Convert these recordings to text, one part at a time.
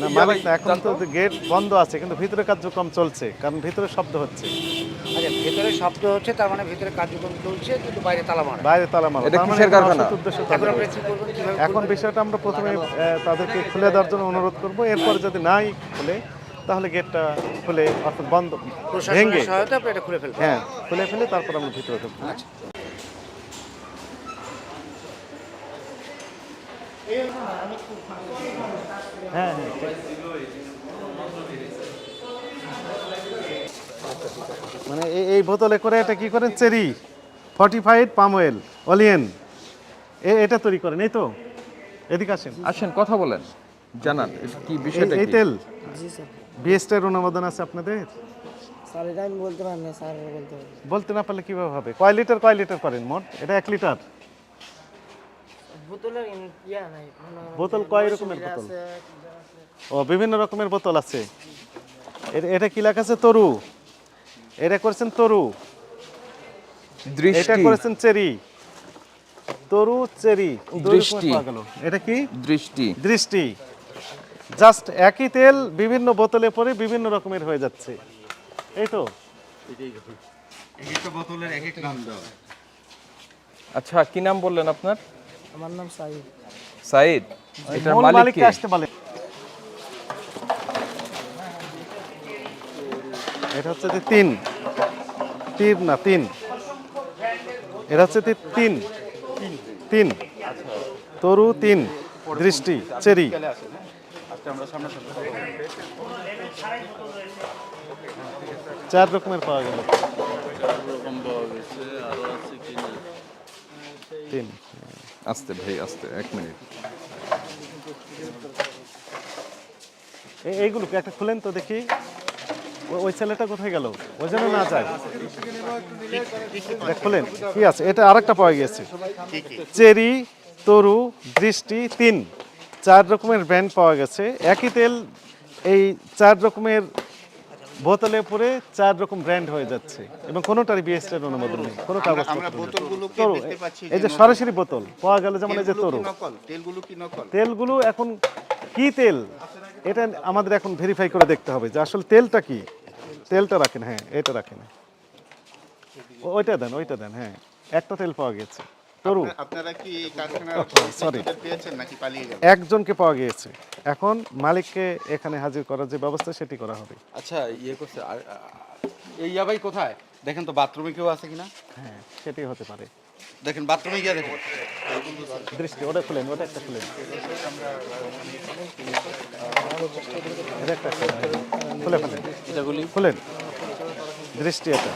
না মালিক না, এখন তো গেট বন্ধ আছে কিন্তু ভিতরে কার্যক্রম চলছে, কারণ ভিতরে শব্দ হচ্ছে। আচ্ছা, ভেতরে শব্দ হচ্ছে, তার মানে ভেতরে কার্যক্রম চলছে কিন্তু বাইরে তালা মারা। বাইরে তালা মারা, এটা তার মানে কিসের এখানে কারখানা? অসৎ উদ্দেশ্য এখন তাদের আমরা রয়েছে। কি করবেন, কিভাবে এখন করবেন? বিষয়টা আমরা প্রথমে তাদেরকে খুলে দেওয়ার জন্য অনুরোধ করব, এরপরে যদি নাই খুলে তাহলে গেটটা খুলে অর্থাৎ বন্ধ প্রশাসনের ভেঙে, সহায়তা আপনি এটা খুলে ফেলবেন। হ্যাঁ খুলে ফেলে তারপর আমরা ভিতরে ঢুকবো। আচ্ছা। হ্যাঁ হ্যাঁ ঠিক। মানে এই বোতলে করে এটা কি করেন, চেরি ফর্টিফাইড পাম অয়েল অলিয়েন এটা তৈরি করেন, এই তো এদিকে আসেন। আসেন কথা বলেন, জানান এটা কি বিষয়টা এই কি? তেল জি স্যার। বিএসটির অনুমোদন আছে আপনাদের? স্যার এটা আমি বলতে পারি না, স্যার বলতে পারি। বলতে না পারলে কিভাবে হবে? কয় লিটার করেন মোট? এটা 1 লিটার। বোতলের ইয়া নাই, মনে হয় বোতল কয় রকমের বোতল? ও বিভিন্ন রকমের বোতল আছে। এটা কি লেখা আছে? তরু। এটা করেছেন তরু, এটা দৃষ্টি। করেছেন চেরি। তরু চেরি দুই রকমের দৃষ্টি। পাওয়া গেল। এটা কি? দৃষ্টি। দৃষ্টি। জাস্ট একই তেল বিভিন্ন বোতলে পরে বিভিন্ন রকমের হয়ে যাচ্ছে, এই তো। আচ্ছা কি নাম বললেন আপনার? আমার নাম সাইদ। সাইদ। এটার মূল মালিক মালিককে কে? আসতে বলে। এটা হচ্ছে যে তিন না তিন, এটা হচ্ছে তিন তিন তরু, তিন দৃষ্টি, চেরি। চার রকমের পাওয়া গেল। তিন। আস্তে ভাই আস্তে, 1 মিনিট। এইগুলোকে একটা খুলেন তো দেখি। ওই ছেলেটা কোথায় গেল? ওই জন্য না যায়। এটা খুলেন, কি আছে? এটা আরেকটা পাওয়া গেছে, চেরি, তরু, দৃষ্টি, তিন। 4 রকমের ব্র্যান্ড পাওয়া গেছে। একই তেল এই 4 রকমের বোতলে পরে 4 রকম ব্র্যান্ড হয়ে যাচ্ছে এবং কোনোটারই বিএসটির অনুমোদন নেই, কোনো কাগজপত্র নেই। তরু, এই যে সরাসরি বোতল পাওয়া গেল, যেমন এই যে তরু। তেলগুলো এখন কি তেল এটা আমাদের এখন ভেরিফাই করে দেখতে হবে যে আসলে তেলটা কি। তেলটা রাখেন, হ্যাঁ এটা রাখেন, ওইটা দেন, হ্যাঁ একটা তেল পাওয়া গেছে তরু। আপনারা কি কারখানার সরি, পেয়েছেন নাকি পালিয়ে গেল? একজনকে পাওয়া গিয়েছে, এখন মালিককে এখানে হাজির করার যে ব্যবস্থা সেটি করা হবে। আচ্ছা ইয়ে করছে এই ইয়াবাই কোথায় দেখেন তো, বাথরুমে কেউ আছে কিনা হ্যাঁ সেটাই হতে পারে। দেখেন, বাথরুমে গিয়ে দেখেন। দৃষ্টি, ওটা খুলেন, ওটা একটা খুলেন, এটা একটা খুলে ফেলেন, এটাগুলি খুলেন দৃষ্টি, এটা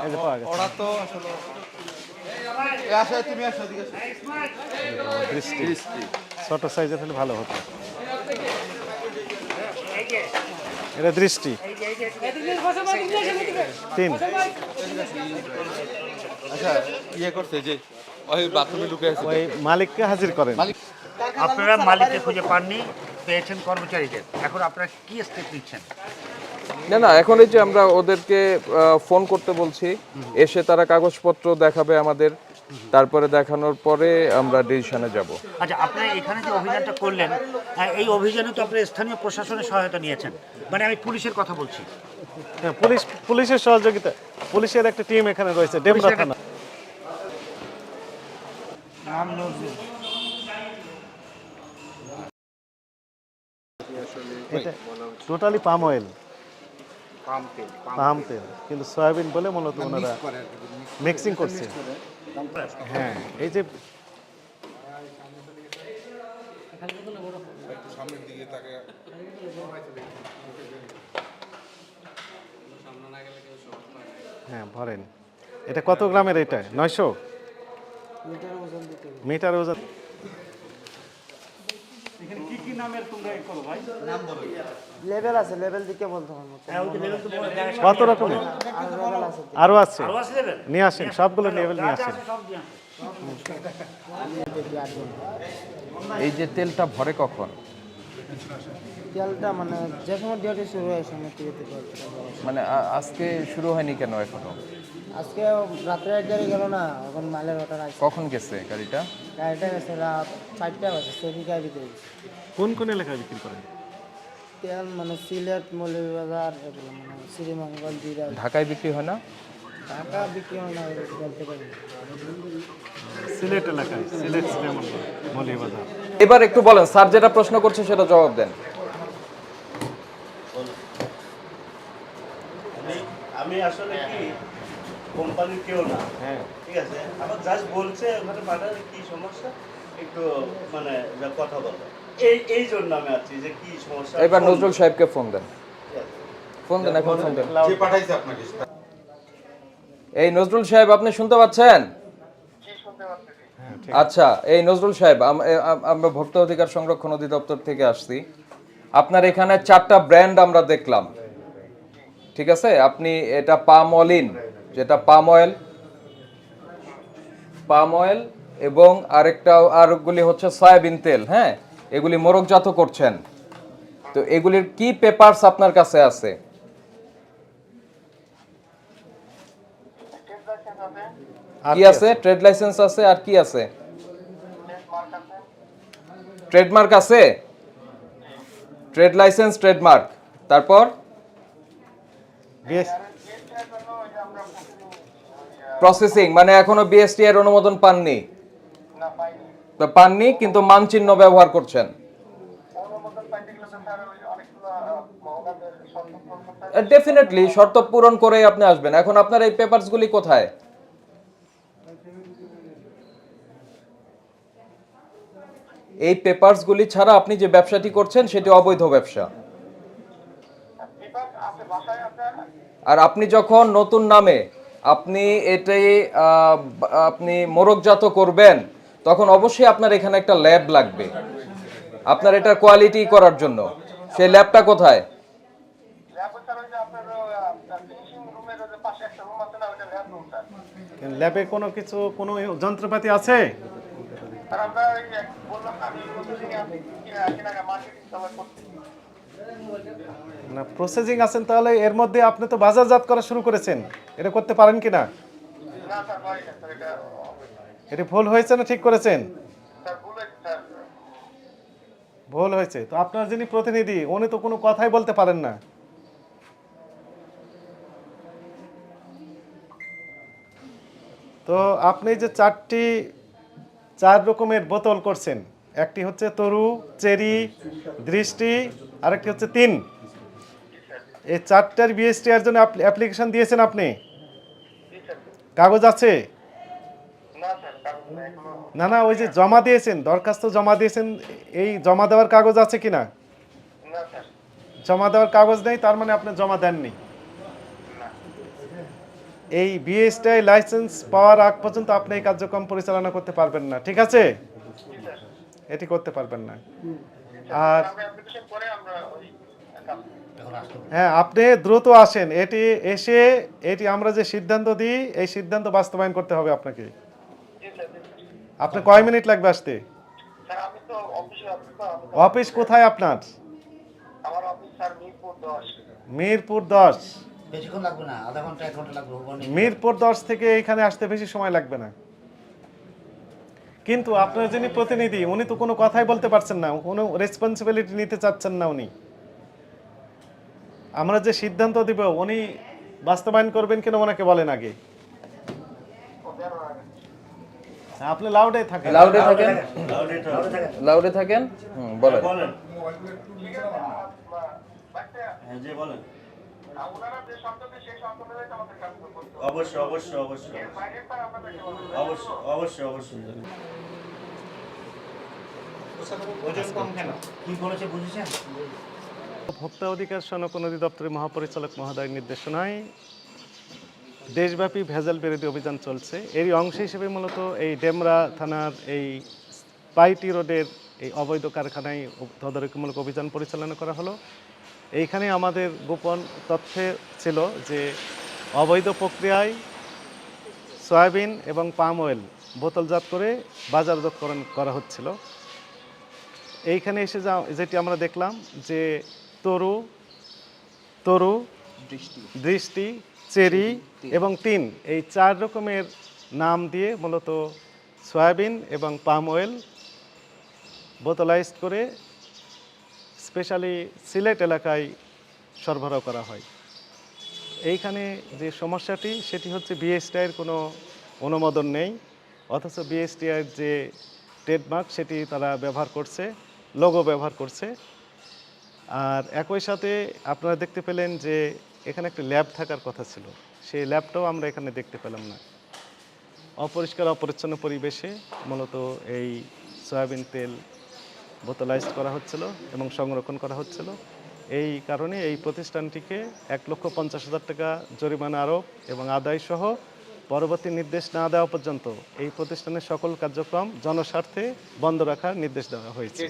এই যে পাওয়া গেছে। ওরা তো আসলে আসে, তুমি আসো এদিকে আসো। দৃষ্টি ছোট সাইজের হলে ভালো হতো। এটা দৃষ্টি, তিন। আচ্ছা ইয়ে করছে যে ওই বাথরুমে ঢুকে আছে। ওই মালিককে হাজির করেন। আপনারা মালিককে খুঁজে পাননি, পেয়েছেন কর্মচারীদের, এখন আপনারা কি স্টেপ নিচ্ছেন? না না, এখন এই যে আমরা ওদেরকে ফোন করতে বলছি, এসে তারা কাগজপত্র দেখাবে আমাদের, তারপরে দেখানোর পরে আমরা ডিসিশনে যাব। আচ্ছা, আপনারা এখানে যে অভিযানটা করলেন, এই অভিযানে তো আপনারা স্থানীয় প্রশাসনের সহায়তা নিয়েছেন, মানে আমি পুলিশের কথা বলছি। হ্যাঁ, পুলিশের সহযোগিতা, পুলিশের একটা টিম এখানে রয়েছে, ডেমরা থানা। এটা টোটালি পাম অয়েল, পাম তেল, কিন্তু সয়াবিন বলে মূলত ওনারা মিক্সিং করছে। হ্যাঁ এই যে হ্যাঁ ভরেন। এটা কত গ্রামের? এটা 900 মিটার ওজন। লেভেল আছে, লেভেল দিকে বলতে হবে। কত রকমের লেভেল আছে। আরো আছে, নিয়ে আসেন সবগুলো লেভেল নিয়ে আসেন। এই যে তেলটা ভরে কখন? তেলটা মানে যে সময় ডিউটি শুরু হয় সময় থেকে মানে আজকে শুরু হয়নি কেন এখনো? আজকে রাত্রে এক গাড়ি গেল না, এখন মালের অর্ডার আছে। কখন গেছে গাড়িটা? গাড়িটা গেছে রাত 4টা বাজে, সেদিকে গাড়ি দিতে গেছে। কোন কোন এলাকায় বিক্রি করেন? তেল মানে সিলেট, মৌলভীবাজার, এগুলো মানে শ্রীমঙ্গল, দিরা। ঢাকায় বিক্রি হয় না? ঢাকা বিক্রি হয় না, এটা বলতে পারি না। সিলেট এলাকায়, সিলেট মৌলভীবাজার। এবার একটু বলেন, স্যার যেটা প্রশ্ন করছে সেটা জবাব দেন। আমি আসলে কি কোম্পানির কেউ না, হ্যাঁ, ঠিক আছে, আমার জাস্ট বলছে ওখানে পাঠালে কি সমস্যা একটু মানে কথা বলো, এই জন্য আমি আছি যে কি সমস্যা। এবার নজরুল সাহেবকে ফোন দেন, ফোন দেন, এখন ফোন দেন। যে পাঠাইছে আপনাকে এই নজরুল সাহেব, আপনি শুনতে পাচ্ছেন? আচ্ছা, এই নজরুল সাহেব, আমরা ভোক্তা অধিকার সংরক্ষণ অধিদপ্তর থেকে আসছি। আপনার এখানে 4টা ব্র্যান্ড আমরা দেখলাম, ঠিক আছে? আপনি এটা পাম অলিন, যেটা পাম অয়েল এবং আরেকগুলি হচ্ছে সয়াবিন তেল, হ্যাঁ, এগুলি মোড়কজাত করছেন। তো এগুলির কি পেপারস আপনার কাছে আছে? কি আছে? ট্রেড লাইসেন্স আছে, আর কি আছে? ট্রেডমার্ক আছে, ট্রেড লাইসেন্স, ট্রেডমার্ক, তারপর প্রসেসিং, মানে এখনো বিএসটি এর অনুমোদন পাননি? তো পাননি, কিন্তু মানচিহ্ন ব্যবহার করছেন। ডেফিনেটলি শর্ত পূরণ করেই আপনি আসবেন। এখন আপনার এই পেপারসগুলি কোথায়? এই পেপারসগুলি ছাড়া আপনি যে ব্যবসাটি করছেন সেটি অবৈধ ব্যবসা। আর আপনি যখন নতুন নামে আপনি এটাই আপনি মোড়কজাত করবেন, তখন অবশ্যই আপনার এখানে একটা ল্যাব লাগবে আপনার এটা কোয়ালিটি করার জন্য। সেই ল্যাবটা কোথায়? ল্যাবে কোনো কিছু, কোনো যন্ত্রপাতি আছে? না, প্রসেসিং আছেন, তাহলে এর মধ্যে আপনি তো বাজারজাত করা শুরু করেছেন, এটা করতে পারেন কিনা? এটা ভুল হয়েছে না ঠিক করেছেন? ভুল হয়েছে। তো আপনার যিনি প্রতিনিধি, উনি তো কোনো কথাই বলতে পারেন না। তো আপনি যে 4 রকমের বোতল করছেন, একটি হচ্ছে তরু, চেরি, দৃষ্টি, আরেকটি হচ্ছে 3। এই 4টার বিএসটি এর জন্য অ্যাপ্লিকেশন দিয়েছেন আপনি? কাগজ আছে? না না, ওই যে জমা দিয়েছেন, দরখাস্ত জমা দিয়েছেন, এই জমা দেওয়ার কাগজ আছে কিনা? জমা দেওয়ার কাগজ নেই, তার মানে আপনি জমা দেননি। এই বিএসটি লাইসেন্স পাওয়ার আগ পর্যন্ত আপনি এই কার্যক্রম পরিচালনা করতে পারবেন না, ঠিক আছে? এটি করতে পারবেন না। আর হ্যাঁ, আপনি দ্রুত আসেন, এটি আমরা যে সিদ্ধান্ত দিই, এই সিদ্ধান্ত বাস্তবায়ন করতে হবে আপনাকে। আপনার কয় মিনিট লাগবে আসতে? অফিস কোথায় আপনার? মিরপুর 10। বেশিক্ষণ লাগবে না, আধা ঘন্টা 1 ঘন্টা লাগবে। মিরপুর 10 থেকে এখানে আসতে বেশি সময় লাগবে না। কিন্তু আপনার যিনি প্রতিনিধি, উনি তো কোনো কথাই বলতে পারছেন না, কোনো রেসপন্সিবিলিটি নিতে চাচ্ছেন না উনি। আমরা যে সিদ্ধান্ত দিব উনি বাস্তবায়ন করবেন কিনা ওনাকে বলেন আগে। আপনি লাউডে থাকেন। লাউডে থাকেন। বলেন। জি বলেন। অবশ্যই অবশ্যই অবশ্যই অবশ্যই অবশ্যই অবশ্যই। ওজন কম কেন? কি বলেছে বুঝেছেন? ভোক্তা অধিকার সংরক্ষণ অধিদপ্তরের মহাপরিচালক মহোদয়ের নির্দেশনায় দেশব্যাপী ভেজাল বিরোধী অভিযান চলছে। এরই অংশ হিসেবে মূলত এই ডেমরা থানার এই পাইটি রোডের এই অবৈধ কারখানায় তদারকিমূলক অভিযান পরিচালনা করা হলো। এইখানে আমাদের গোপন তথ্যে ছিল যে অবৈধ প্রক্রিয়ায় সয়াবিন এবং পাম অয়েল বোতলজাত করে বাজারজাতকরণ করা হচ্ছিল। এইখানে এসে যেটি আমরা দেখলাম যে তরু, দৃষ্টি, চেরি এবং তিন, এই 4 রকমের নাম দিয়ে মূলত সয়াবিন এবং পাম অয়েল বোতলাইজড করে স্পেশালি সিলেট এলাকায় সরবরাহ করা হয়। এইখানে যে সমস্যাটি সেটি হচ্ছে বিএসটিআইয়ের কোনো অনুমোদন নেই, অথচ বিএসটিআইয়ের যে ট্রেডমার্ক সেটি তারা ব্যবহার করছে, লোগো ব্যবহার করছে। আর একই সাথে আপনারা দেখতে পেলেন যে এখানে একটা ল্যাব থাকার কথা ছিল, সেই ল্যাবটাও আমরা এখানে দেখতে পেলাম না। অপরিষ্কার অপরিচ্ছন্ন পরিবেশে মূলত এই সয়াবিন তেল বোতলাইজড করা হচ্ছিল এবং সংরক্ষণ করা হচ্ছিল। এই কারণে এই প্রতিষ্ঠানটিকে 1,50,000 টাকা জরিমানা আরোপ এবং আদায় সহ পরবর্তী নির্দেশ না দেওয়া পর্যন্ত এই প্রতিষ্ঠানের সকল কার্যক্রম জনস্বার্থে বন্ধ রাখার নির্দেশ দেওয়া হয়েছে।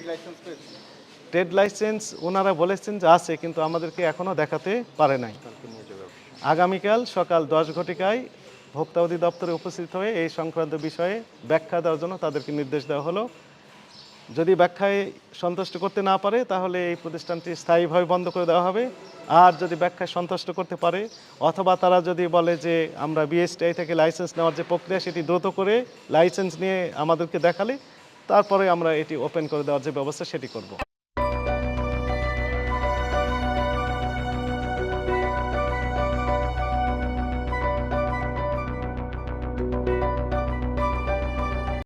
ট্রেড লাইসেন্স ওনারা বলেছেন যে আছে, কিন্তু আমাদেরকে এখনও দেখাতে পারে নাই। আগামীকাল সকাল 10 ঘটিকায় ভোক্তা অধিদপ্তরে উপস্থিত হয়ে এই সংক্রান্ত বিষয়ে ব্যাখ্যা দেওয়ার জন্য তাদেরকে নির্দেশ দেওয়া হলো। যদি ব্যাখ্যায় সন্তুষ্ট করতে না পারে তাহলে এই প্রতিষ্ঠানটি স্থায়ীভাবে বন্ধ করে দেওয়া হবে। আর যদি ব্যাখ্যায় সন্তুষ্ট করতে পারে অথবা তারা যদি বলে যে আমরা বিএসটিআই থেকে লাইসেন্স নেওয়ার যে প্রক্রিয়া সেটি দ্রুত করে লাইসেন্স নিয়ে আমাদেরকে দেখালে তারপরে আমরা এটি ওপেন করে দেওয়ার যে ব্যবস্থা সেটি করব।